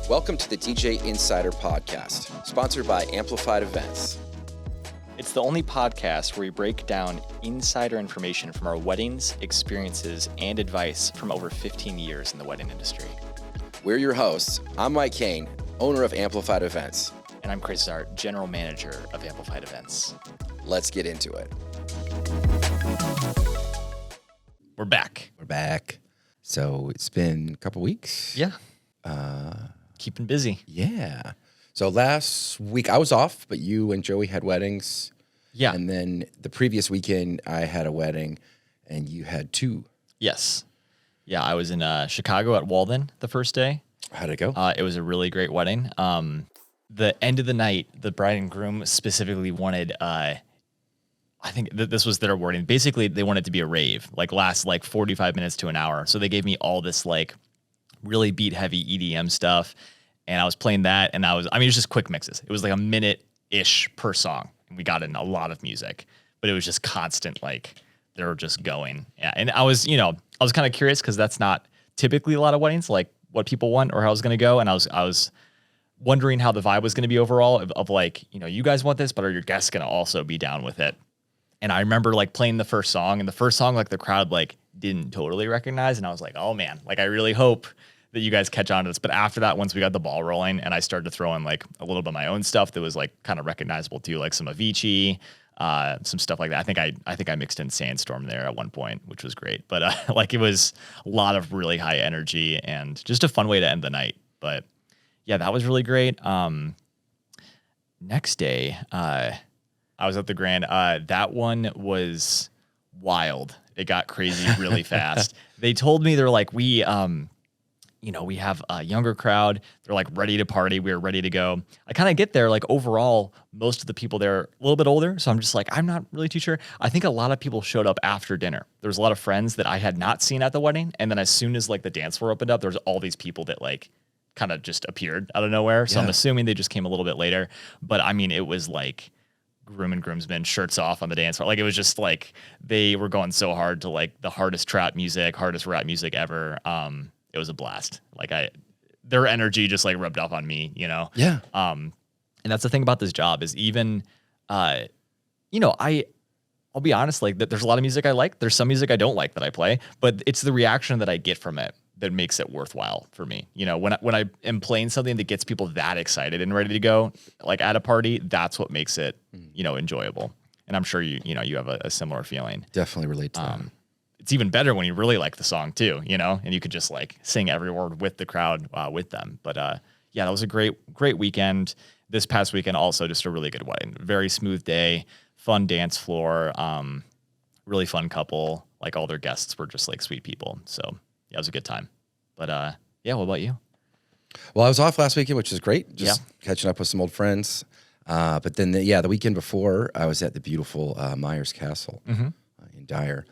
Welcome to the DJ Insider Podcast, sponsored by Amplified Events. It's the only podcast where we break down insider information from our weddings, experiences, and advice from over 15 years in the wedding industry. We're your hosts. I'm Mike Kane, owner of Amplified Events. And I'm Chris Zart, general manager of Amplified Events. Let's get into it. We're back. We're back. So it's been a couple weeks. Yeah. Keeping busy. Yeah. So last week I was off, but you and Joey had weddings. Yeah. And then the previous weekend I had a wedding and you had two. Yes. Yeah, I was in Chicago at Walden the first day. How'd it go? It was a really great wedding. The end of the night, the bride and groom specifically wanted, I think this was their wording. Basically, they wanted it to be a rave, last 45 minutes to an hour. So they gave me all this really beat heavy EDM stuff. And I was playing that and it was just quick mixes. It was like a minute-ish per song. And we got in a lot of music, but it was just constant, they were just going. Yeah. And I was kind of curious because that's not typically a lot of weddings, what people want or how it's going to go. And I was wondering how the vibe was going to be overall of you guys want this, but are your guests going to also be down with it? And I remember playing the first song, and the first song, the crowd didn't totally recognize. And I was like, oh man, I really hope that you guys catch on to this. But after that, once we got the ball rolling and I started to throw in a little bit of my own stuff that was kind of recognizable too, some Avicii, some stuff like that. I think I mixed in Sandstorm there at one point, which was great. But it was a lot of really high energy and just a fun way to end the night. But yeah, that was really great. Next day, I was at the Grand. That one was wild. It got crazy really fast. They told me they're we have a younger crowd. They're ready to party. We're ready to go. I kind of get there. Overall, most of the people there are a little bit older. So I'm just I'm not really too sure. I think a lot of people showed up after dinner. There was a lot of friends that I had not seen at the wedding. And then as soon as the dance floor opened up, there was all these people that kind of just appeared out of nowhere. So I'm assuming they just came a little bit later. But I mean, it was groom and groomsmen shirts off on the dance floor. It was just they were going so hard to the hardest trap music, hardest rap music ever. It was a blast. Their energy just rubbed off on me, Yeah. And that's the thing about this job is even, I'll be honest, there's a lot of music I like. There's some music I don't like that I play, but it's the reaction that I get from it that makes it worthwhile for me. When I am playing something that gets people that excited and ready to go, at a party, that's what makes it, enjoyable. And I'm sure you have a similar feeling. Definitely relate to that. It's even better when you really like the song too, and you could just sing every word with the crowd with them. But yeah, that was a great weekend. This past weekend also just a really good wedding. Very smooth day, fun dance floor, really fun couple. All their guests were just sweet people. So yeah, it was a good time. But yeah, what about you? Well, I was off last weekend, which was great. Just catching up with some old friends. But then the weekend before, I was at the beautiful Myers Castle in Dyer.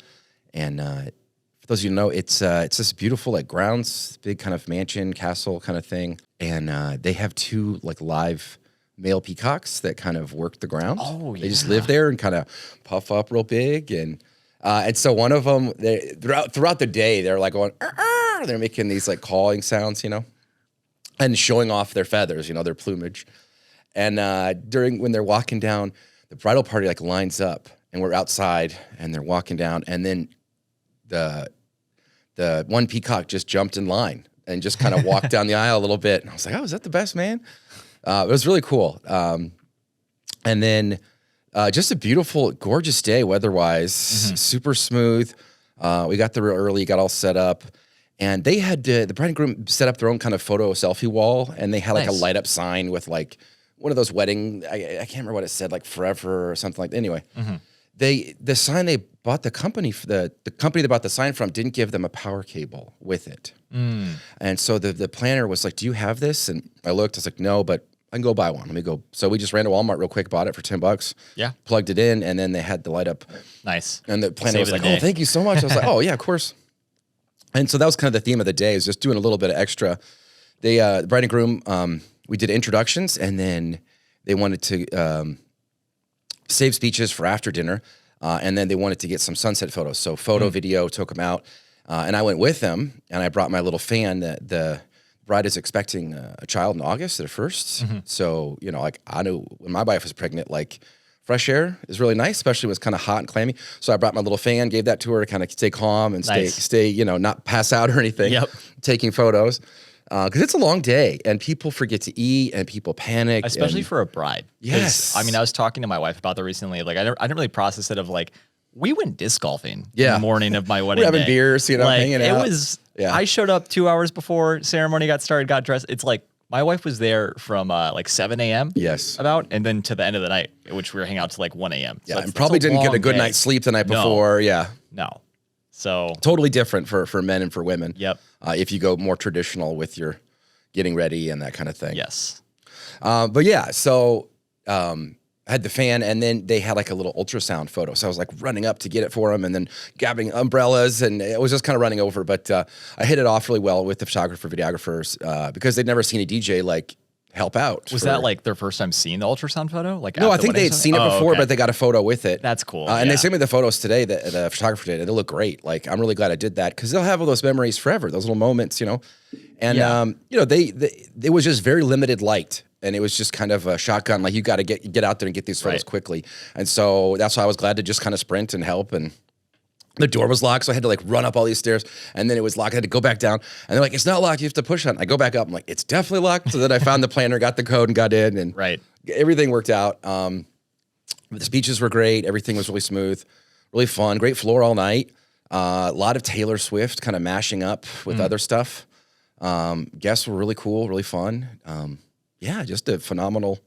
And for those of you who know, it's this beautiful grounds, big kind of mansion, castle kind of thing. And they have two live male peacocks that kind of work the ground. Oh, yeah. They just live there and kind of puff up real big. And so one of them, throughout the day, they're going, "Arr!" They're making these calling sounds, and showing off their feathers, their plumage. And when they're walking down, the bridal party lines up, and we're outside, and they're walking down, and then the one peacock just jumped in line and just kind of walked down the aisle a little bit. And I was like, oh, is that the best, man? It was really cool. And then just a beautiful, gorgeous day weather-wise, super smooth. We got there real early, got all set up. And they had the bride and groom set up their own kind of photo selfie wall. And they had a light-up sign with one of those wedding, I can't remember what it said, forever or something like that. Anyway. The sign they bought the company the company they bought the sign from didn't give them a power cable with it, and so the planner was like, "Do you have this?" And I looked. I was like, "No, but I can go buy one. Let me go." So we just ran to Walmart real quick, bought it for $10. Yeah, plugged it in, and then they had the light up. Nice. And the planner was like, "Oh, thank you so much." I was like, "Oh yeah, of course." And so that was kind of the theme of the day, is just doing a little bit of extra. The bride and groom, we did introductions, and then they wanted to save speeches for after dinner, and then they wanted to get some sunset photos. So video, took them out, and I went with them, and I brought my little fan, the bride is expecting a child in August at first. So, you know, like I knew when my wife was pregnant, like fresh air is really nice, especially when it's kind of hot and clammy. So I brought my little fan, gave that to her to kind of stay calm and stay, you know, not pass out or anything. Yep. Taking photos. Because it's a long day and people forget to eat and people panic. Especially for a bride. 'Cause, Yes. I mean, I was talking to my wife about that recently. Like, I didn't really process it of like, we went disc golfing Yeah. the morning of my wedding We're having day. beers, you know, like, hanging it out. was, Yeah. I showed up 2 hours before ceremony got started, got dressed. It's like, my wife was there from like 7 a.m. Yes. about, and then to the end of the night, which we were hanging out to like 1 a.m. Yeah, So and probably didn't get a long good day. night's sleep the night No. before. Yeah. No. So, Totally different for men and for women. yep. If you go more traditional with your getting ready and that kind of thing. Yes. But yeah, so I had the fan and then they had like a little ultrasound photo. So I was like running up to get it for them and then grabbing umbrellas and it was just kind of running over. But I hit it off really well with the photographer, videographers, because they'd never seen a DJ like help out. Was that like their first time seeing the ultrasound photo? Like, No, at I the think they wedding had ceremony? seen it Oh, before, okay. but they got a photo with it. That's cool. And they yeah. sent me the photos today that the photographer did, and they look great. Like, I'm really glad I did that because they'll have all those memories forever, those little moments, you know. And, Yeah. you know, it was just very limited light. And it was just kind of a shotgun, like you got to get out there and get these photos Right. quickly. And so that's why I was glad to just kind of sprint and help. And the door was locked, so I had to like run up all these stairs. And then it was locked. I had to go back down. And they're like, it's not locked. You have to push on it. I go back up. I'm like, it's definitely locked. So then I found the planner, got the code, and got in. And Right. everything worked out. The speeches were great. Everything was really smooth, really fun. Great floor all night. A lot of Taylor Swift kind of mashing up with other stuff. Guests were really cool, really fun. Yeah, just a phenomenal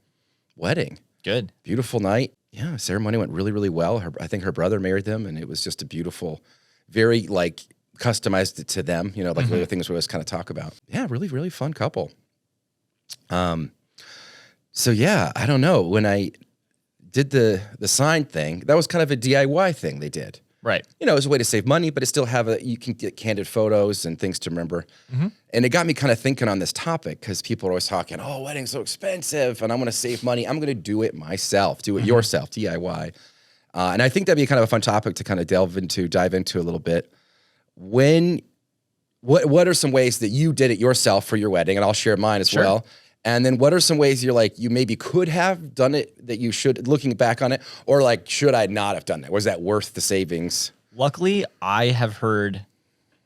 wedding. Good. Beautiful night. Yeah, ceremony went really, really well. I think her brother married them, and it was just a beautiful, very like customized it to them. You know, like the things we always kind of talk about. Yeah, really, really fun couple. So yeah, I don't know. When I did the sign thing, that was kind of a DIY thing they did. Right. You know, it was a way to save money, but it still you can get candid photos and things to remember. And it got me kind of thinking on this topic because people are always talking, oh, wedding's so expensive and I want to save money. I'm going to do it myself, do it yourself, DIY. And I think that'd be kind of a fun topic to kind of dive into a little bit. What are some ways that you did it yourself for your wedding? And I'll share mine as well. And then what are some ways you're like, you maybe could have done it that you should, looking back on it, or like, should I not have done that? Was that worth the savings? Luckily, I have heard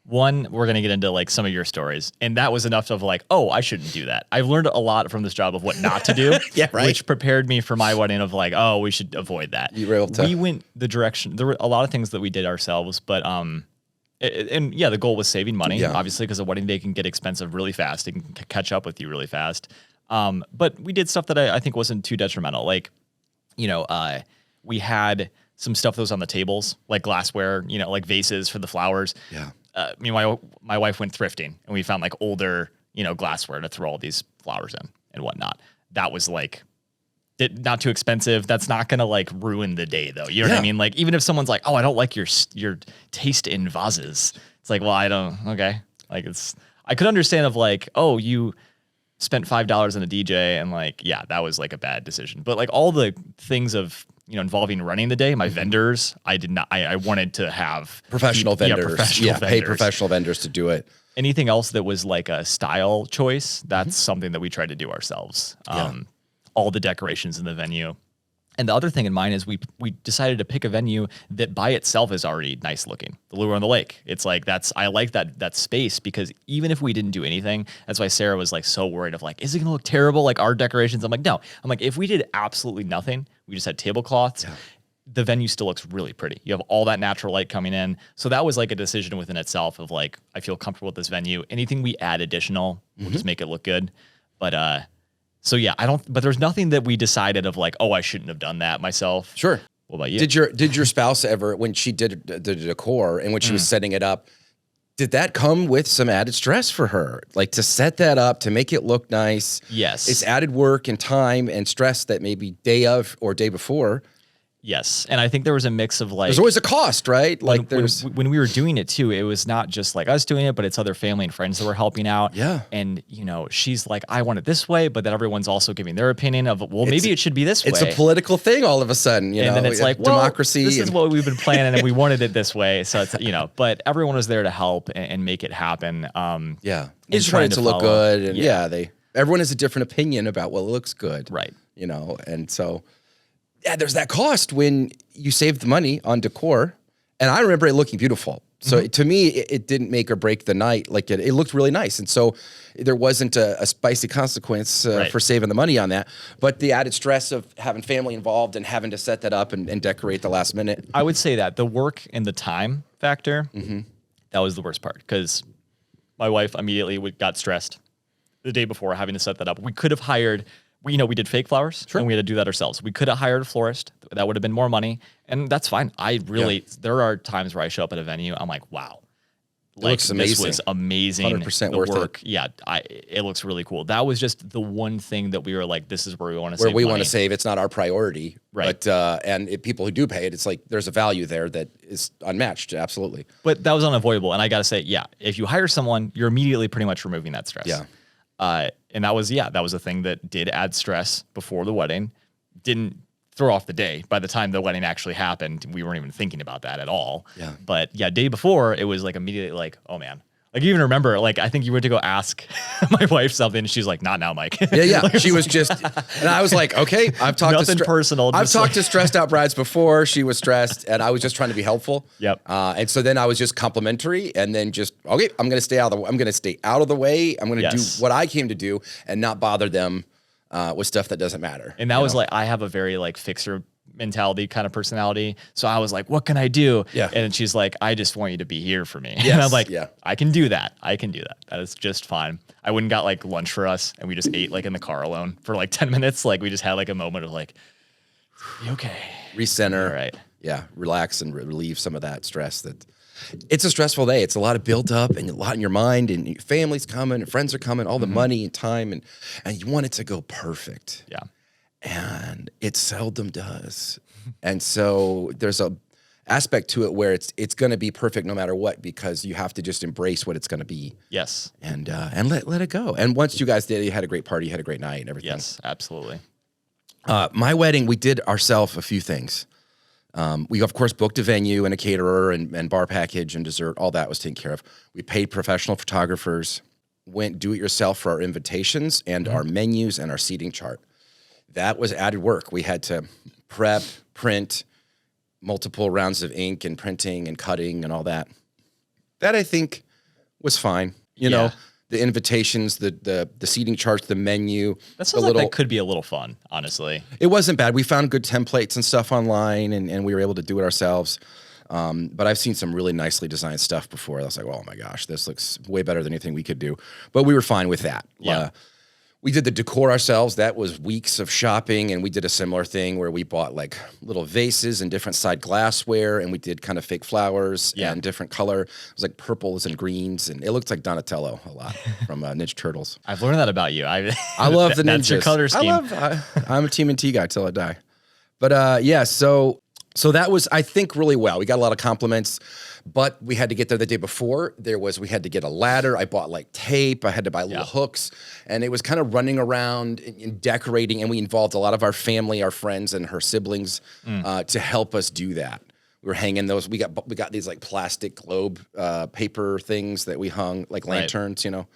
one, we're going to get into like some of your stories. And that was enough of like, oh, I shouldn't do that. I've learned a lot from this job of what not to do. Yeah, right. Which prepared me for my wedding of like, oh, we should avoid that. You were able to- We went the direction, there were a lot of things that we did ourselves, but, and yeah, the goal was saving money, Yeah. obviously, because a wedding day can get expensive really fast. It can catch up with you really fast. But we did stuff that I think wasn't too detrimental. Like, you know, we had some stuff that was on the tables, like glassware, you know, like vases for the flowers. Yeah. Me and my wife went thrifting and we found like older, you know, glassware to throw all these flowers in and whatnot. That was like, not too expensive. That's not going to like ruin the day though. You know what Yeah. I mean? Like even if someone's like, oh, I don't like your taste in vases. It's like, well, I don't, okay. Like I could understand of like, oh, you spent $5 on a DJ and like, yeah, that was like a bad decision. But like all the things of, you know, involving running the day, my vendors, I wanted to have Professional vendors. professional Pay vendors. professional vendors to do it. Anything else that was like a style choice, that's something that we tried to do ourselves. All the decorations in the venue. And the other thing in mind is we decided to pick a venue that by itself is already nice looking. The Lure on the Lake. It's like I like that space because even if we didn't do anything, that's why Sarah was like so worried of like, is it gonna look terrible like our decorations? I'm like, no. I'm like, if we did absolutely nothing, we just had tablecloths, the venue still looks really pretty. You have all that natural light coming in. So that was like a decision within itself of like, I feel comfortable with this venue. Anything we add additional will just make it look good. But so yeah, but there's nothing that we decided of like, oh, I shouldn't have done that myself. Sure. What about you? Did your spouse ever, when she did the decor and when she was setting it up, did that come with some added stress for her? Like to set that up, to make it look nice? Yes. It's added work and time and stress that maybe day of or day before. Yes. And I think there was a mix of like, There's always a cost, right? Like when we were doing it too, it was not just like us doing it, but it's other family and friends that were helping out. Yeah. And she's like, I want it this way, but then everyone's also giving their opinion of, well, maybe it should be this way. It's a political thing all of a sudden, and then it's like, democracy. This is what we've been planning and we wanted it this way. So it's, but everyone was there to help and make it happen. Yeah. They just wanted it to look good. And everyone has a different opinion about what looks good. Right. And so, there's that cost when you save the money on decor. And I remember it looking beautiful. So to me, it didn't make or break the night. Like it looked really nice. And so there wasn't a spicy consequence for saving the money on that. But the added stress of having family involved and having to set that up and decorate the last minute. I would say that the work and the time factor, that was the worst part. Because my wife immediately got stressed the day before having to set that up. We could have hired... we did fake flowers and we had to do that ourselves. We could have hired a florist. That would have been more money. And that's fine. There are times where I show up at a venue. I'm like, wow. Looks amazing. This was amazing. 100% worth it. Yeah. It looks really cool. That was just the one thing that we were like, this is where we want to save Where we money. want to save. It's not our priority. Right. But, people who do pay it, it's like, there's a value there that is unmatched. Absolutely. But that was unavoidable. And I got to say, if you hire someone, you're immediately pretty much removing that stress. Yeah. And that was a thing that did add stress before the wedding. Didn't throw off the day. By the time the wedding actually happened, we weren't even thinking about that at all. Yeah. But day before, it was like immediately like, oh man. Like you even remember, like I think you went to go ask my wife something, and she's like, "Not now, Mike." Yeah. She was just, and I was like, "Okay, I've talked nothing personal. I've talked to stressed out brides before. She was stressed, and I was just trying to be helpful. Yep. And so then I was just complimentary, and then just okay, I'm going to stay out of the way. I'm going to do what I came to do, and not bother them with stuff that doesn't matter. And that was like, I have a very like fixer mentality kind of personality. So I was like, what can I do? Yeah. And she's like, I just want you to be here for me. Yes, and I'm like, yeah. I can do that. That is just fine. I went and got like lunch for us and we just ate like in the car alone for like 10 minutes. Like we just had like a moment of like, you okay? Recenter. All right. Yeah. Relax and relieve some of that stress that it's a stressful day. It's a lot of built up and a lot in your mind and your family's coming and friends are coming, all the money and time and you want it to go perfect. Yeah. And it seldom does. And so there's a aspect to it where it's going to be perfect no matter what, because you have to just embrace what it's going to be. Yes. And let it go. And once you guys did, you had a great party, you had a great night and everything. Yes, absolutely. My wedding, we did ourselves a few things. We of course booked a venue and a caterer and bar package and dessert. All that was taken care of. We paid professional photographers, went do it yourself for our invitations and our menus and our seating chart. That was added work. We had to prep, print, multiple rounds of ink and printing and cutting and all that. That I think was fine. You know, the invitations, the seating charts, the menu. That sounds like that could be a little fun, honestly. It wasn't bad. We found good templates and stuff online and we were able to do it ourselves. But I've seen some really nicely designed stuff before. I was like, oh my gosh, this looks way better than anything we could do. But we were fine with that. Yeah. We did the decor ourselves. That was weeks of shopping, and we did a similar thing where we bought like little vases and different side glassware, and we did kind of fake flowers and different color. It was like purples and greens, and it looked like Donatello a lot from Ninja Turtles. I've learned that about you. I love the ninjas. That's your color scheme. I'm a TMNT guy till I die. But so that was, I think, really well. We got a lot of compliments. But we had to get there the day before. We had to get a ladder. I bought like tape. I had to buy little hooks. And it was kind of running around and decorating. And we involved a lot of our family, our friends, and her siblings to help us do that. We were hanging those. We got these like plastic globe paper things that we hung, like lanterns, you know.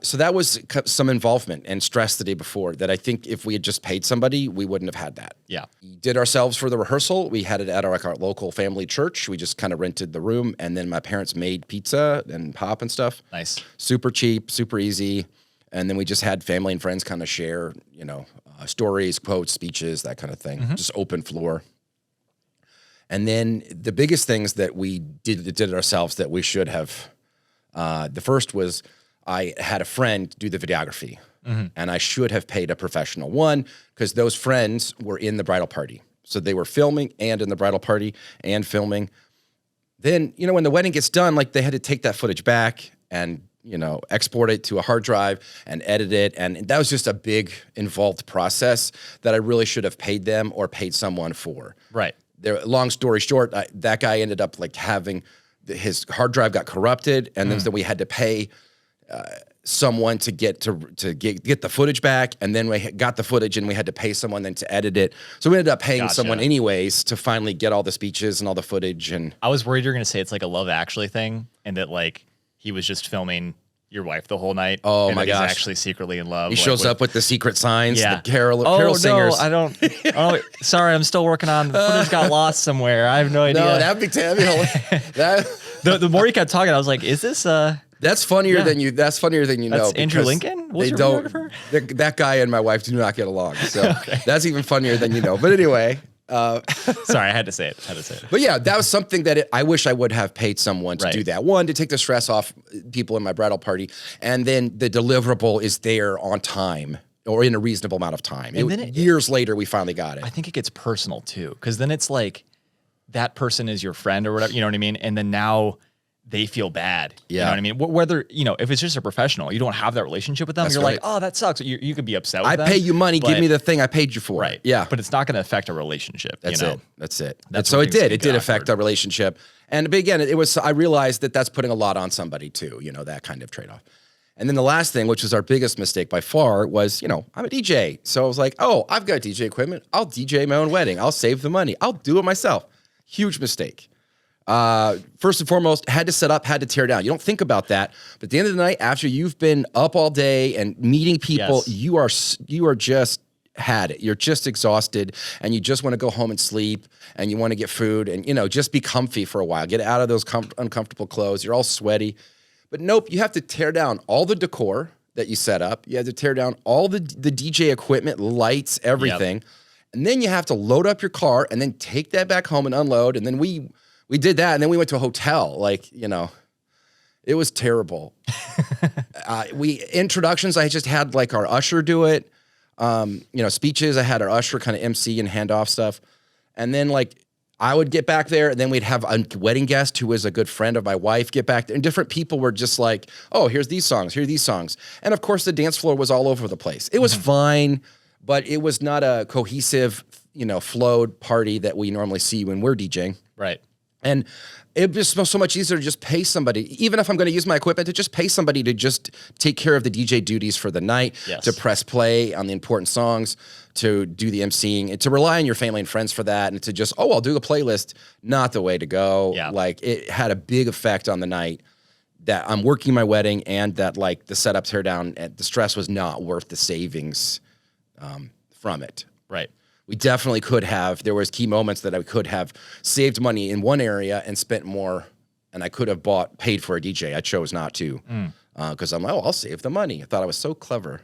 So that was some involvement and stress the day before that I think if we had just paid somebody, we wouldn't have had that. Yeah. We did ourselves for the rehearsal. We had it at our local family church. We just kind of rented the room, and then my parents made pizza and pop and stuff. Nice. Super cheap, super easy. And then we just had family and friends kind of share, you know, stories, quotes, speeches, that kind of thing. Just open floor. And then the biggest things that we did it ourselves that we should have, the first was I had a friend do the videography, and I should have paid a professional one because those friends were in the bridal party. So they were filming and in the bridal party and filming. Then, you know, when the wedding gets done, like they had to take that footage back and export it to a hard drive and edit it. And that was just a big involved process that I really should have paid them or paid someone for. Right. Long story short, that guy ended up like having his hard drive got corrupted, and then we had to pay someone to get the footage back, and then we got the footage and we had to pay someone then to edit it. So we ended up paying someone anyways to finally get all the speeches and all the footage. And I was worried you were going to say it's like a Love Actually thing, and that like he was just filming your wife the whole night. Oh and my gosh. He's actually secretly in love. He shows up with the secret signs, the carol singers. No, I don't. Oh, sorry, I'm still working on. The footage got lost somewhere. I have no idea. No, that'd be The more you kept talking, I was like, is this That's funnier than you. That's funnier than you know. That's Andrew Lincoln? They don't. That guy and my wife do not get along. So that's even funnier than you know. But anyway. Sorry, I had to say it. But yeah, that was something that I wish I would have paid someone to do that. One, to take the stress off people in my bridal party, and then the deliverable is there on time or in a reasonable amount of time. Years later, we finally got it. I think it gets personal too, because then it's like that person is your friend or whatever. You know what I mean? And then now they feel bad. Yeah. You know what I mean? Whether, if it's just a professional, you don't have that relationship with them. That's you're right. like, oh, that sucks. You could be upset with them. I pay you money. Give me the thing I paid you for. Right. Yeah. But it's not going to affect a relationship. That's it. That's it. So it did. It did affect our relationship. And but again, I realized that that's putting a lot on somebody too, that kind of trade-off. And then the last thing, which was our biggest mistake by far, was, I'm a DJ. So I was like, oh, I've got DJ equipment. I'll DJ my own wedding. I'll save the money. I'll do it myself. Huge mistake. First and foremost, had to set up, had to tear down. You don't think about that, but at the end of the night, after you've been up all day and meeting people, you are just had it. You're just exhausted, and you just want to go home and sleep, and you want to get food, and just be comfy for a while. Get out of those uncomfortable clothes. You're all sweaty, but nope. You have to tear down all the decor that you set up. You have to tear down all the DJ equipment, lights, everything, and then you have to load up your car and then take that back home and unload. And then we did that, and then we went to a hotel. It was terrible. Introductions, I just had like our usher do it. Speeches, I had our usher kind of MC and hand off stuff. And then I would get back there, and then we'd have a wedding guest who was a good friend of my wife get back there. And different people were just like, oh, here's these songs, here are these songs. And of course, the dance floor was all over the place. It was fine, but it was not a cohesive, flowed party that we normally see when we're DJing. Right. And it just smells so much easier to just pay somebody, even if I'm going to use my equipment, to just pay somebody to just take care of the DJ duties for the night, to press play on the important songs, to do the emceeing, and to rely on your family and friends for that, and to just, I'll do the playlist. Not the way to go. Yeah. It had a big effect on the night that I'm working my wedding, and that the setup, tear down, and the stress was not worth the savings from it. Right. We definitely could have. There was key moments that I could have saved money in one area and spent more, and I could have paid for a DJ. I chose not to because I'm like, I'll save the money. I thought I was so clever.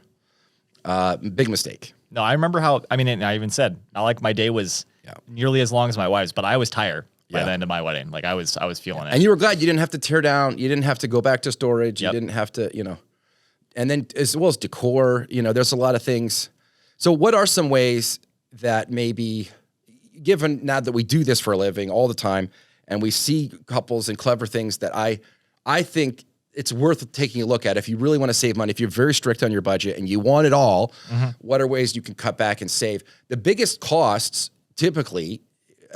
Big mistake. No, I remember and I even said, not like my day was nearly as long as my wife's, but I was tired by the end of my wedding. Like I was feeling it. And you were glad you didn't have to tear down. You didn't have to go back to storage. You didn't have to, and then as well as decor, there's a lot of things. So what are some ways that maybe, given now that we do this for a living all the time, and we see couples and clever things that I think it's worth taking a look at if you really want to save money, if you're very strict on your budget and you want it all, what are ways you can cut back and save? The biggest costs typically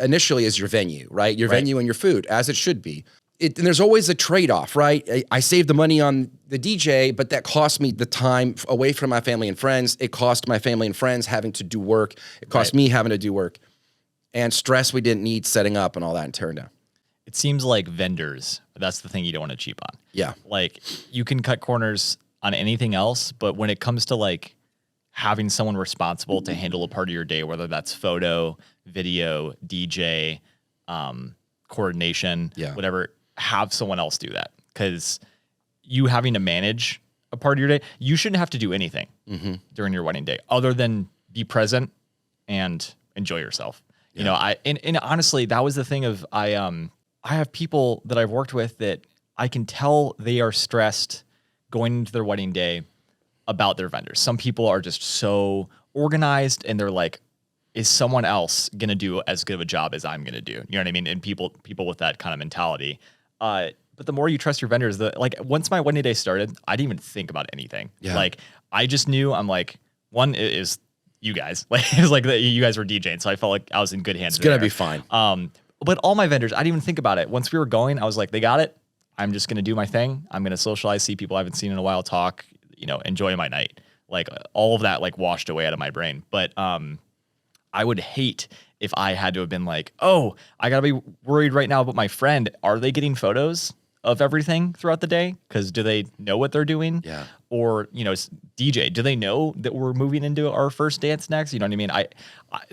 initially is your venue, right? Your venue and your food, as it should be. And there's always a trade-off, right? I saved the money on the DJ, but that cost me the time away from my family and friends. It cost my family and friends having to do work. It cost me having to do work. And stress we didn't need setting up and all that and tearing down. It seems like vendors, that's the thing you don't want to cheap on. Yeah. You can cut corners on anything else, but when it comes to having someone responsible to handle a part of your day, whether that's photo, video, DJ, coordination, whatever, have someone else do that, because you having to manage a part of your day, you shouldn't have to do anything during your wedding day other than be present and enjoy yourself. And honestly, that was the thing of I have people that I've worked with that I can tell they are stressed going into their wedding day about their vendors. Some people are just so organized, and they're like, is someone else going to do as good of a job as I'm going to do? You know what I mean? And people with that kind of mentality. But But the more you trust your vendors, like once my wedding day started, I didn't even think about anything. Yeah. Like I just knew I'm like, one is you guys. Like it was like you guys were DJing, so I felt like I was in good hands. It's gonna there. be fine. But all my vendors, I didn't even think about it. Once we were going, I was like, they got it. I'm just gonna do my thing. I'm gonna socialize, see people I haven't seen in a while, talk, enjoy my night. Like all of that like washed away out of my brain. But I would hate if I had to have been like, oh, I gotta be worried right now about my friend. Are they getting photos of everything throughout the day? Because do they know what they're doing? Yeah. Or DJ, do they know that we're moving into our first dance next? You know what I mean?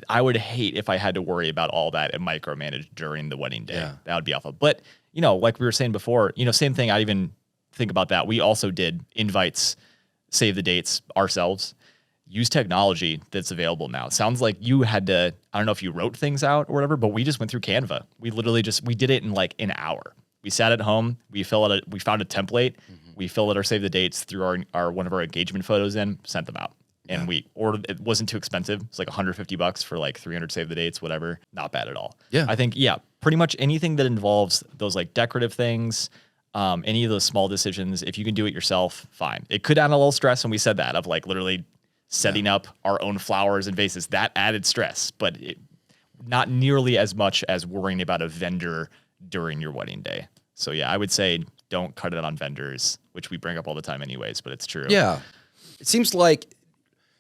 I would hate if I had to worry about all that and micromanage during the wedding day. Yeah. That would be awful. But like we were saying before, same thing. I even think about that. We also did invites, save the dates ourselves. Use technology that's available now. Sounds like you had to, I don't know if you wrote things out or whatever, but we just went through Canva. We literally we did it in like an hour. We sat at home, we found a template, we filled out our save the dates through our one of our engagement photos in, sent them out. And we ordered, it wasn't too expensive. It's like $150 for like 300 save the dates, whatever. Not bad at all. Yeah. I think, pretty much anything that involves those like decorative things, any of those small decisions, if you can do it yourself, fine. It could add a little stress, and we said that, of like literally setting up our own flowers and vases. That added stress, but not nearly as much as worrying about a vendor during your wedding day. So I would say don't cut it on vendors, which we bring up all the time anyways, but it's true. Yeah. It seems like,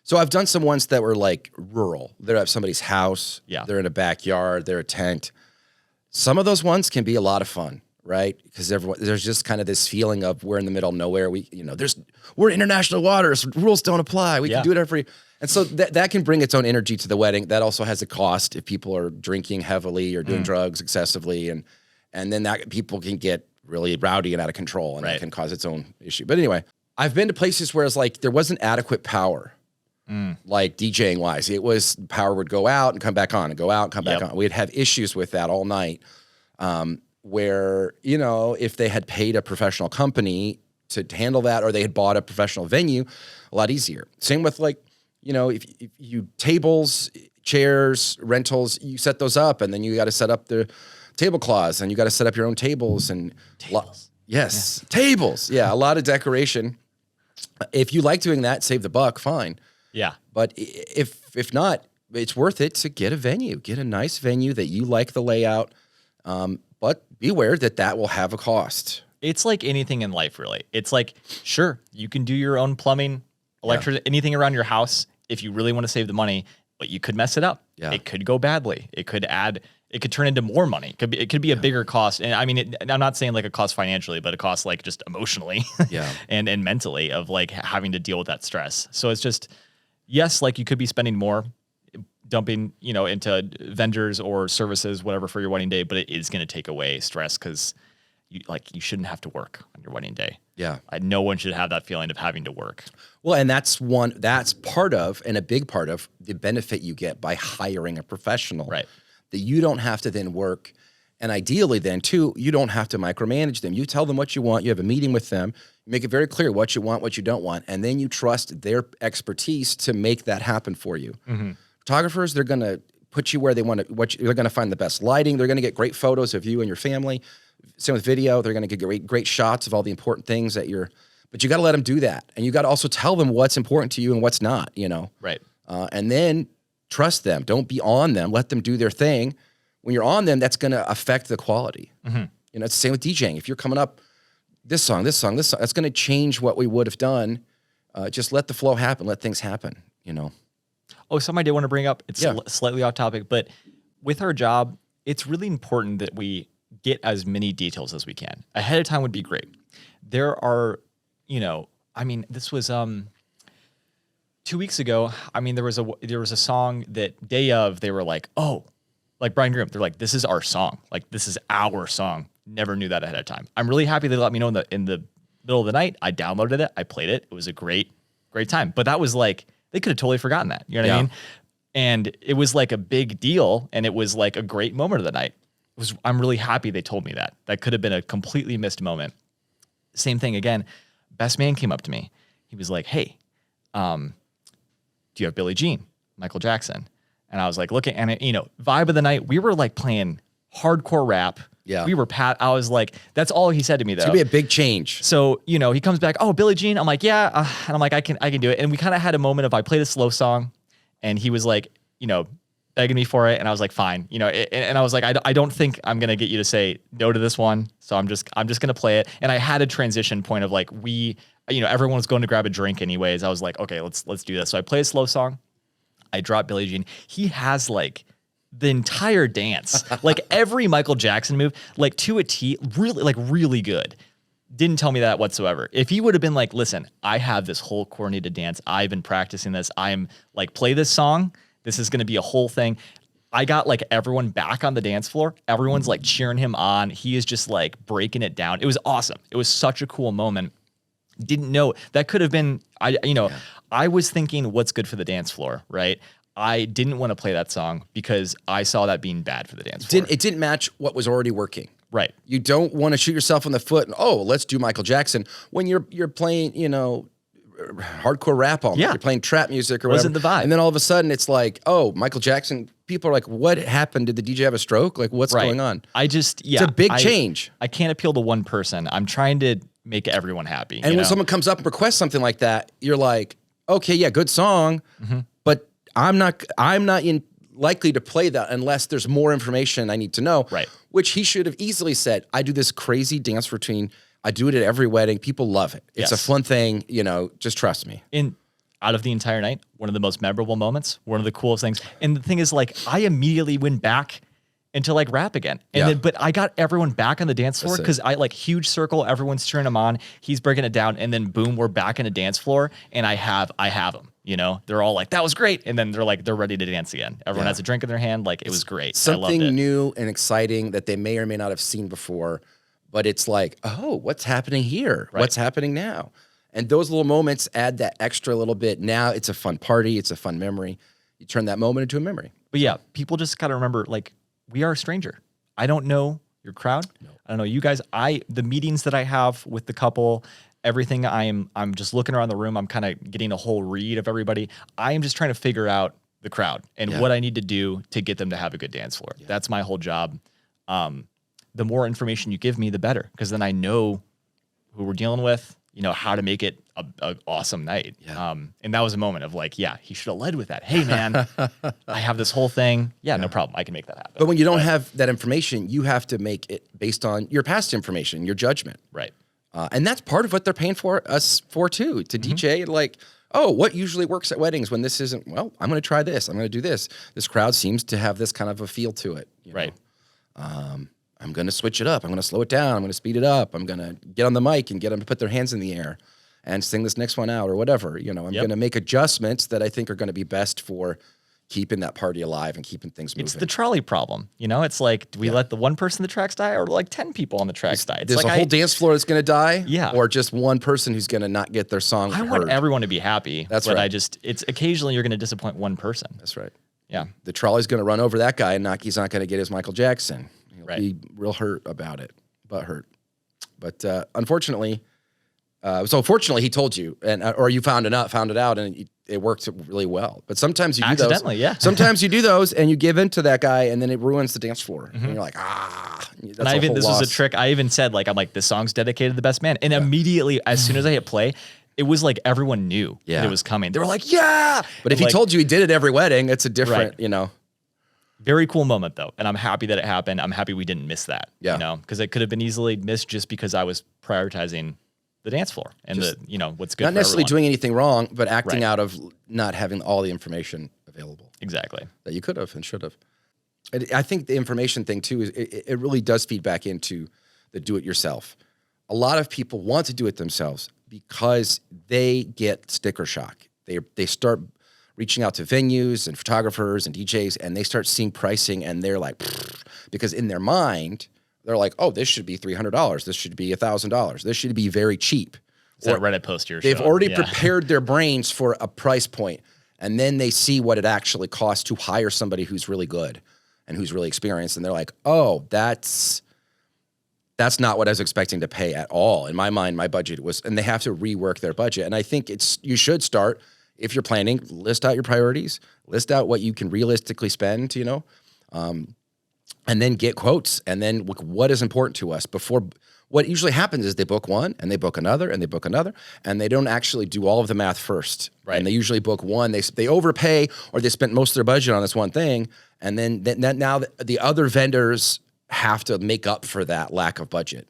so I've done some ones that were like rural. They're at somebody's house. Yeah. They're in a backyard. They're a tent. Some of those ones can be a lot of fun, right? Because there's just kind of this feeling of we're in the middle of nowhere. We're in international waters. Rules don't apply. We can do it and so that can bring its own energy to the wedding. That also has a cost if people are drinking heavily or doing drugs excessively, and then that people can get really rowdy and out of control, and that can cause its own issue. But anyway, I've been to places where it's like there wasn't adequate power. Like DJing wise, it was power would go out and come back on and go out and come back on. We'd have issues with that all night. Where, if they had paid a professional company to handle that, or they had bought a professional venue, a lot easier. Same with like, if you tables, chairs, rentals, you set those up, and then you got to set up the tablecloths, and you got to set up your own tables and tables. Tables. Yeah. A lot of decoration. If you like doing that, save the buck, fine. Yeah. But if not, it's worth it to get a venue, get a nice venue that you like the layout. But be aware that will have a cost. It's like anything in life, really. It's like, sure, you can do your own plumbing, electric, anything around your house if you really want to save the money, but you could mess it up. Yeah. It could go badly. It could turn into more money. It could be a bigger cost. And I mean, I'm not saying like a cost financially, but a cost like just emotionally and mentally of like having to deal with that stress. So it's just, yes, like you could be spending more dumping, into vendors or services, whatever, for your wedding day, but it is going to take away stress because you shouldn't have to work on your wedding day. Yeah. No one should have that feeling of having to work. Well, and that's part of, and a big part of the benefit you get by hiring a professional. Right. That you don't have to then work. And ideally then too, you don't have to micromanage them. You tell them what you want. You have a meeting with them. You make it very clear what you want, what you don't want. And then you trust their expertise to make that happen for you. Mm-hmm. Photographers, they're going to put you where they want to, they're going to find the best lighting. They're going to get great photos of you and your family. Same with video. They're going to get great shots of all the important things but you got to let them do that. And you got to also tell them what's important to you and what's not, Right. And then trust them. Don't be on them. Let them do their thing. When you're on them, that's going to affect the quality. Mm-hmm. It's the same with DJing. If you're coming up, this song, that's going to change what we would have done. Just let the flow happen. Let things happen, Oh, something I did want to bring up. It's slightly off topic, but with our job, it's really important that we get as many details as we can. Ahead of time would be great. There are, this was 2 weeks ago. I mean, there was a song that day of they were like, oh, like Brian Groom. They're like, this is our song. Like this is our song. Never knew that ahead of time. I'm really happy they let me know in the middle of the night. I downloaded it. I played it. It was a great time. But that was like, they could have totally forgotten that. You know what I mean? And it was like a big deal, and it was like a great moment of the night. I'm really happy they told me that. That could have been a completely missed moment. Same thing again. Best man came up to me. He was like, hey, do you have Billie Jean, Michael Jackson? And I was like, look at, and vibe of the night, we were like playing hardcore rap, Yeah. We were I was like, that's all he said to me though. It's gonna be a big change. So, you know, he comes back, oh, Billie Jean. I'm like, yeah. And I'm like, I can do it. And we kind of had a moment of, I played a slow song and he was like, you know, begging me for it. And I was like, fine, you know, and I was like, I don't think I'm going to get you to say no to this one. So I'm just going to play it. And I had a transition point of like, you know, everyone was going to grab a drink anyways. I was like, okay, let's do this. So I play a slow song. I drop Billie Jean. He has like the entire dance, like every Michael Jackson move, like to a T, really good. Didn't tell me that whatsoever. If he would have been like, listen, I have this whole coordinated dance. I've been practicing this. I'm like, play this song. This is going to be a whole thing. I got like everyone back on the dance floor. Everyone's like cheering him on. He is just like breaking it down. It was awesome. It was such a cool moment. Didn't know that could have been, I was thinking what's good for the dance floor, right? I didn't want to play that song because I saw that being bad for the dance floor. It didn't match what was already working. Right. You don't want to shoot yourself in the foot and, oh, let's do Michael Jackson when you're playing, you know, hardcore rap all night. Yeah. You're playing trap music or Wasn't whatever. the vibe. And then all of a sudden it's like, oh, Michael Jackson. People are like, what happened? Did the DJ have a stroke? Like, what's going on? It's a big change. I can't appeal to one person. I'm trying to make everyone happy. And when someone comes up and requests something like that, you're like, okay, yeah, good song, but I'm not likely to play that unless there's more information I need to know. Right. Which he should have easily said. I do this crazy dance routine. I do it at every wedding. People love it. It's a fun thing. You know, just trust me. Out of the entire night, one of the most memorable moments, one of the coolest things. And the thing is, like, I immediately went back into like rap again. And then, but I got everyone back on the dance floor because I like huge circle, everyone's cheering him on. He's breaking it down. And then boom, we're back in a dance floor. And I have them, you know, they're all like, that was great. And then they're ready to dance again. Everyone has a drink in their hand. Like, it was great. Something new and exciting that they may or may not have seen before, but it's like, oh, what's happening here? Right. What's happening now? And those little moments add that extra little bit. Now it's a fun party. It's a fun memory. You turn that moment into a memory. But yeah, people just got to remember, like, we are a stranger. I don't know your crowd. No. I don't know you guys. The meetings that I have with the couple, everything, I'm just looking around the room. I'm kind of getting a whole read of everybody. I am just trying to figure out the crowd and what I need to do to get them to have a good dance floor. Yeah. That's my whole job. The more information you give me, the better, because then I know who we're dealing with, you know, how to make it a awesome night. Yeah. And that was a moment of like, yeah, he should have led with that. Hey man, I have this whole thing. Yeah, no problem. I can make that happen. But when you don't have that information, you have to make it based on your past information, your judgment. Right. And that's part of what they're paying for us for too, to DJ. Like, oh, what usually works at weddings when this isn't, well, I'm going to try this. I'm going to do this. This crowd seems to have this kind of a feel to it. Right. I'm going to switch it up. I'm going to slow it down. I'm going to speed it up. I'm going to get on the mic and get them to put their hands in the air and sing this next one out or whatever. You know, I'm going to make adjustments that I think are going to be best for keeping that party alive and keeping things moving. It's the trolley problem. You know, it's like, do we let the one person the tracks die or like 10 people on the tracks die? It's There's like a whole dance floor that's going to die, yeah, or just one person who's going to not get their song I heard. want everyone to be happy. That's but right. It's occasionally you're going to disappoint one person. That's right. Yeah. The trolley's going to run over that guy and he's not going to get his Michael Jackson. He'll Right. be real hurt about it, hurt. But unfortunately, fortunately he told you, or you found it out, and it worked really well. But sometimes you do accidentally, those. yeah. Sometimes you do those and you give in to that guy, and then it ruins the dance floor. And you're like, that's and this was a trick. I even said, like, I'm like, this song's dedicated to the best man. And immediately, as soon as I hit play, it was like everyone knew that it was coming. They were like, yeah. But if he told you he did it every wedding, it's a different, you know. Very cool moment though. And I'm happy that it happened. I'm happy we didn't miss that. Yeah. You know, because it could have been easily missed just because I was prioritizing the dance floor and what's good. Not for necessarily everyone. doing anything wrong, but acting out of not having all the information available. Exactly. That you could have and should have. I think the information thing too is it really does feed back into the do-it-yourself. A lot of people want to do it themselves because they get sticker shock. They start reaching out to venues and photographers and DJs, and they start seeing pricing, and they're like, because in their mind, they're like, oh, this should be $300. This should be $1,000. This should be very cheap. Is that Reddit post you're They've showing? already prepared their brains for a price point, and then they see what it actually costs to hire somebody who's really good and who's really experienced, and they're like, oh, that's not what I was expecting to pay at all. In my mind, my budget was, and they have to rework their budget. And I think you should start, if you're planning, list out your priorities, list out what you can realistically spend, you know, and then get quotes, and then look what is important to us before. What usually happens is they book one and they book another and they book another, and they don't actually do all of the math first. Right. And they usually book one. They overpay, or they spent most of their budget on this one thing, and then now the other vendors have to make up for that lack of budget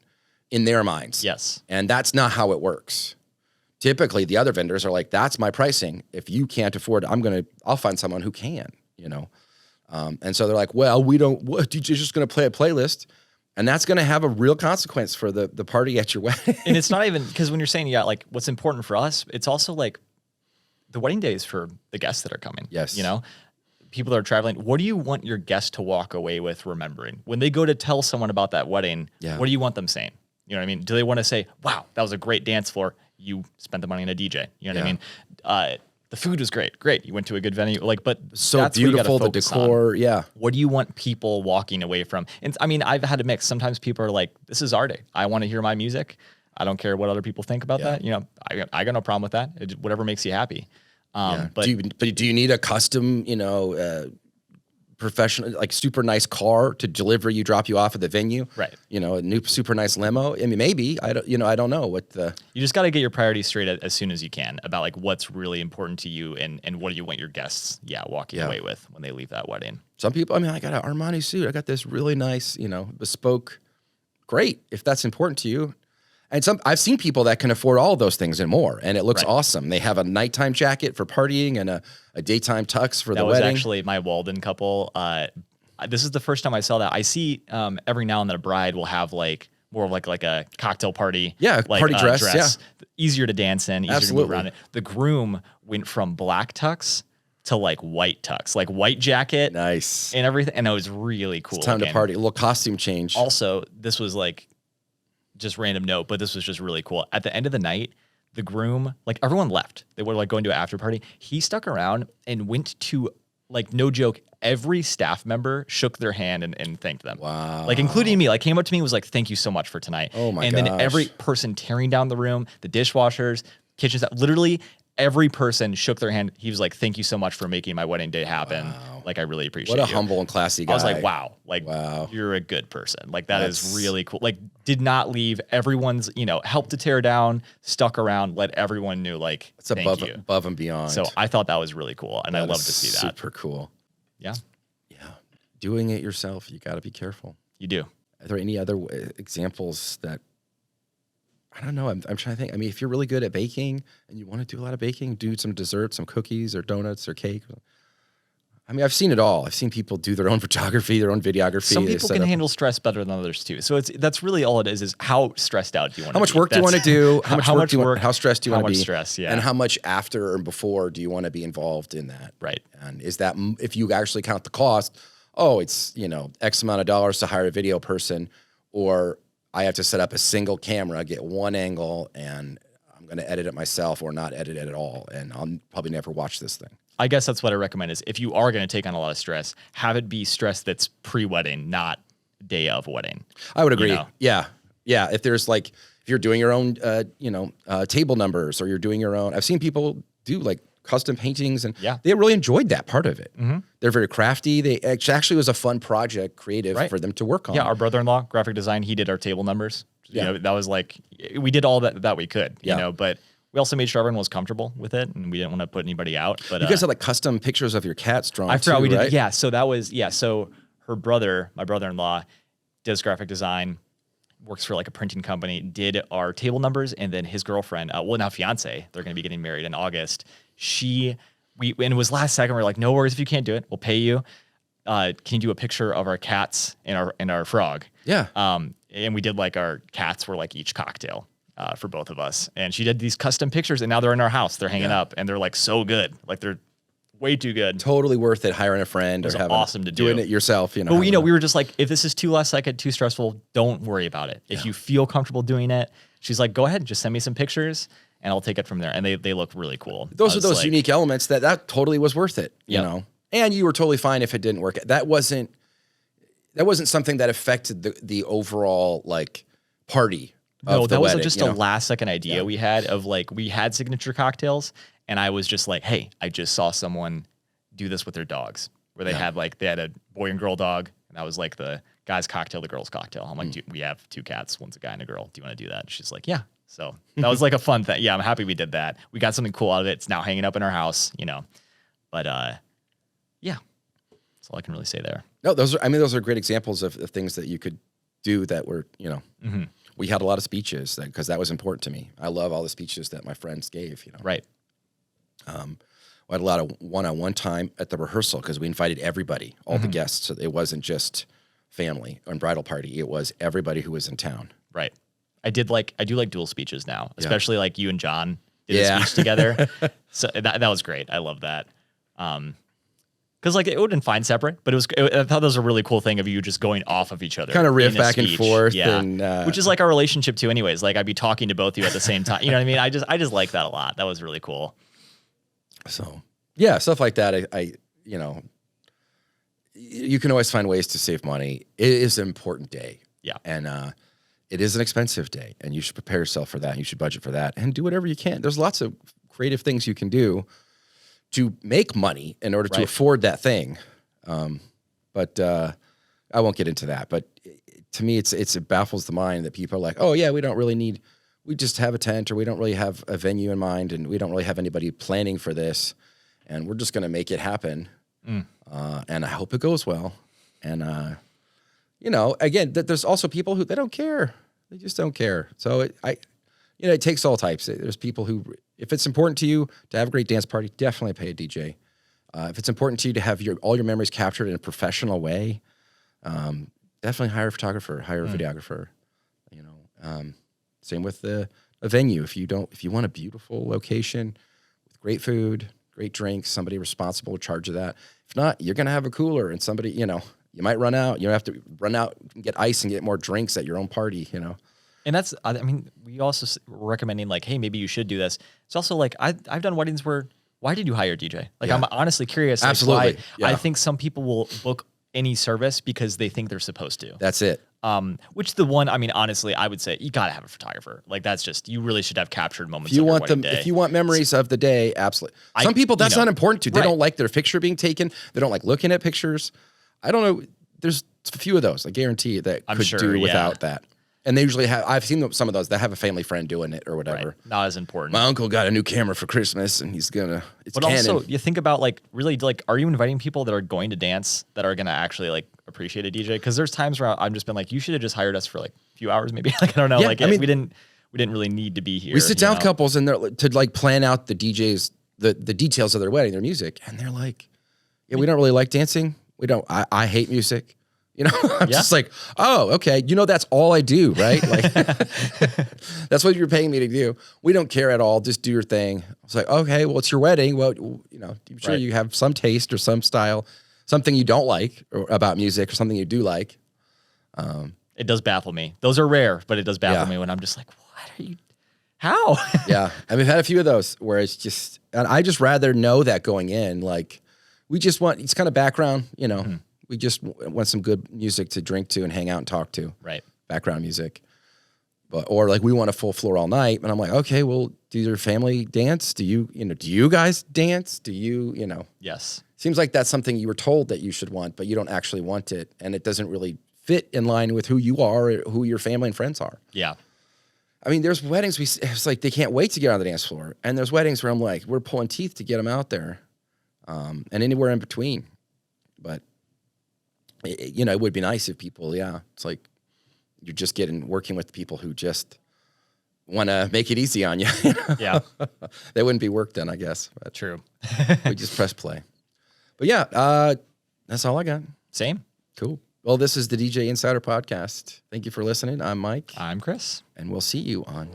in their minds. Yes. And that's not how it works. Typically, the other vendors are like, "That's my pricing. If you can't afford it, I'll find someone who can." You know. And so they're like, "Well, we don't. What? You're just going to play a playlist." And that's going to have a real consequence for the party at your wedding. And it's not even because when you're saying, like what's important for us, it's also like the wedding day is for the guests that are coming. Yes. You know, people that are traveling. What do you want your guests to walk away with remembering? When they go to tell someone about that wedding, Yeah. what do you want them saying? You know what I mean? Do they want to say, wow, that was a great dance floor. You spent the money on a DJ. You know what I mean? The food was great. Great. You went to a good venue. Like, but So that's what you gotta beautiful, the focus on. decor. Yeah. What do you want people walking away from? And I mean, I've had a mix. Sometimes people are like, this is our day. I want to hear my music. I don't care what other people think about that. You know, I got no problem with that. Whatever makes you happy. But do you need a custom, professional, like super nice car to deliver you, drop you off at the venue? Right. You know, a new super nice limo. I mean, maybe I don't know what the. you just got to get your priorities straight as soon as you can about like what's really important to you and what do you want your guests, walking away with when they leave that wedding. Some people, I mean, I got an Armani suit. I got this really nice, bespoke. Great if that's important to you. And I've seen people that can afford all of those things and more, and it looks awesome. They have a nighttime jacket for partying and a daytime tux for the wedding. That was actually my Walden couple. This is the first time I saw that. I see every now and then a bride will have like more of like a cocktail party. Yeah, like, party dress. Easier to dance in, easier Absolutely. to move around. The groom went from black tux to like white tux, like white jacket. Nice. And everything. And it was really cool. It's time to party. A little costume change. Also, this was like just random note, but this was just really cool. At the end of the night, the groom, like everyone left. They were like going to an after party. He stuck around and went to, like, no joke, every staff member shook their hand and thanked them. Wow. Like, including me. Like, came up to me and was like, thank you so much for tonight. Oh my And gosh. then every person tearing down the room, the dishwashers, kitchen staff, literally every person shook their hand. He was like, thank you so much for making my wedding day happen. Wow. Like, I really appreciate What a you. humble and classy guy. I was like, wow. Like, Wow. you're a good person. Like, that's That's really cool. Like, did not leave. Everyone's, helped to tear down, stuck around, let everyone know, like, It's thank you. above and beyond. So I thought that was really cool. And I That love is to see that. Super cool. Yeah, Yeah. Doing it yourself, you got to be careful. you do. Are there any other examples that, I don't know, I'm trying to think. I mean, if you're really good at baking and you want to do a lot of baking, do some desserts, some cookies or donuts or cake. I mean, I've seen it all. I've seen people do their own photography, their own videography. Some They people set can up- handle stress better than others too. So that's really all it is how stressed out do you want to How much be? work do you want to do? How much work do you want? How stressed do you how want to much be? stress, yeah. And how much after or before do you want to be involved in that? Right. And is that, if you actually count the cost, it's, X amount of dollars to hire a video person, or I have to set up a single camera, get one angle, and I'm going to edit it myself or not edit it at all. And I'll probably never watch this thing. I guess that's what I recommend is if you are going to take on a lot of stress, have it be stress that's pre-wedding, not day of wedding. I would agree. know? Yeah. Yeah. If there's if you're doing your own, table numbers, or you're doing your own, I've seen people do like custom paintings, and they really enjoyed that part of it. Mm-hmm. They're very crafty. It actually was a fun project, creative for them to work on. Yeah, our brother-in-law, graphic design, he did our table numbers. Yeah. That was like, we did all that we could, Yeah. but we also made sure everyone was comfortable with it, and we didn't want to put anybody out. But You guys had like custom pictures of your cats drawn. I forgot too, we did. right? Yeah, so that was So her brother, my brother-in-law, does graphic design, works for like a printing company. Did our table numbers, and then his girlfriend, now fiance, they're going to be getting married in August. And it was last second. We're like, no worries if you can't do it, we'll pay you. Can you do a picture of our cats and our frog? Yeah. And we did like our cats were like each cocktail. For both of us. And she did these custom pictures, and now they're in our house. They're hanging up, and they're like so good. Like they're way too good. Totally worth it hiring a friend or having awesome to doing do. it yourself. But we were just like, if this is too last second, too stressful, don't worry about it. If you feel comfortable doing it, she's like, go ahead, just send me some pictures, and I'll take it from there. And they look really cool. Those are those unique elements that totally was worth it. You Yep. know, and you were totally fine if it didn't work. That wasn't something that affected the overall party. No, that was wedding, just a last second idea we had of we had signature cocktails, and I was just like, hey, I just saw someone do this with their dogs, where they had a boy and girl dog, and That was like the guy's cocktail, the girl's cocktail. I'm like, we have 2 cats. One's a guy and a girl. Do you want to do that? And she's like, yeah. So that was like a fun thing. Yeah, I'm happy we did that. We got something cool out of it. It's now hanging up in our house, you know. But yeah, that's all I can really say there. No, those are great examples of things that you could do that were, you know, we had a lot of speeches because that was important to me. I love all the speeches that my friends gave, you know. Right. We had a lot of one-on-one time at the rehearsal because we invited everybody, all the guests. So it wasn't just family and bridal party. It was everybody who was in town. Right. I do like dual speeches now, especially like you and John did a speech together. So that was great. I love that. Because like it would have been fine separate, but I thought that was a really cool thing of you just going off of each other, kind of riff back and forth, which is like our relationship too. Anyways, like I'd be talking to both of you at the same time. You know what I mean? I just like that a lot. That was really cool. So yeah, stuff like that. I you know, you can always find ways to save money. It is an important day. Yeah, and it is an expensive day, and you should prepare yourself for that. You should budget for that, and do whatever you can. There's lots of creative things you can do to make money in order to afford that thing. But I won't get into that. But to me, it baffles the mind that people are like, oh yeah, we just have a tent, or we don't really have a venue in mind, and we don't really have anybody planning for this, and we're just going to make it happen. And I hope it goes well. And, you know, again, there's also people who, they don't care. They just don't care. So it takes all types. There's people who, if it's important to you to have a great dance party, definitely pay a DJ. If it's important to you to have all your memories captured in a professional way, definitely hire a photographer, hire a videographer. You know, same with a venue. If you want a beautiful location with great food, great drinks, somebody responsible will charge you that. If not, you're gonna have a cooler, and somebody, you know, you might run out. You have to run out and get ice and get more drinks at your own party. You know. And that's, I mean, we also recommending like, hey, maybe you should do this. It's also like, I've done weddings where, why did you hire a DJ? Like, I'm honestly curious. Absolutely. Like, I think some people will book any service because they think they're supposed to. That's it. Which I mean, honestly, I would say you got to have a photographer. Like, that's just, you really should have captured moments if you of want your wedding day. If you want memories of the day, absolutely. Some people, that's not important to. They don't like their picture being taken. They don't like looking at pictures. I don't know. There's a few of those, I guarantee you, that could do without that. And they usually have, I've seen some of those that have a family friend doing it or whatever. Right. Not as important. My uncle got a new camera for Christmas, and it's Canon. Also, you think about like, really, like, are you inviting people that are going to dance that are going to actually like appreciate a DJ? Because there's times where I've just been like, you should have just hired us for like a few hours, maybe. Like, I don't know. Yeah, like, I mean, we didn't really need to be here. We sit down with couples and they're to like plan out the DJs, the details of their wedding, their music, and they're like, yeah, we don't really like dancing. We don't. I hate music. You know, I'm just like, oh, okay. You know, that's all I do, right? Like, that's what you're paying me to do. We don't care at all. Just do your thing. I was like, okay, well, it's your wedding. Well, you know, I'm sure you have some taste or some style, something you don't like about music or something you do like. It does baffle me. Those are rare, but it does baffle me when I'm just like, what are you? How? Yeah. And we've had a few of those where it's just, and I just rather know that going in, like, we just want, it's kind of background, you know. We just want some good music to drink to and hang out and talk to. Right. Background music. Or like we want a full floor all night. And I'm like, okay, well, do your family dance? Do you guys dance? Do you know? Yes. Seems like that's something you were told that you should want, but you don't actually want it. And it doesn't really fit in line with who you are, or who your family and friends are. Yeah. I mean, there's weddings, it's like they can't wait to get on the dance floor. And there's weddings where I'm like, we're pulling teeth to get them out there. And anywhere in between. But you know, it would be nice if people, it's like you're just working with people who just want to make it easy on you. You know? Yeah. They wouldn't be work done, I guess. But true. We just press play. But yeah, that's all I got. Same. Cool. Well, this is the DJ Insider Podcast. Thank you for listening. I'm Mike. I'm Chris. And we'll see you on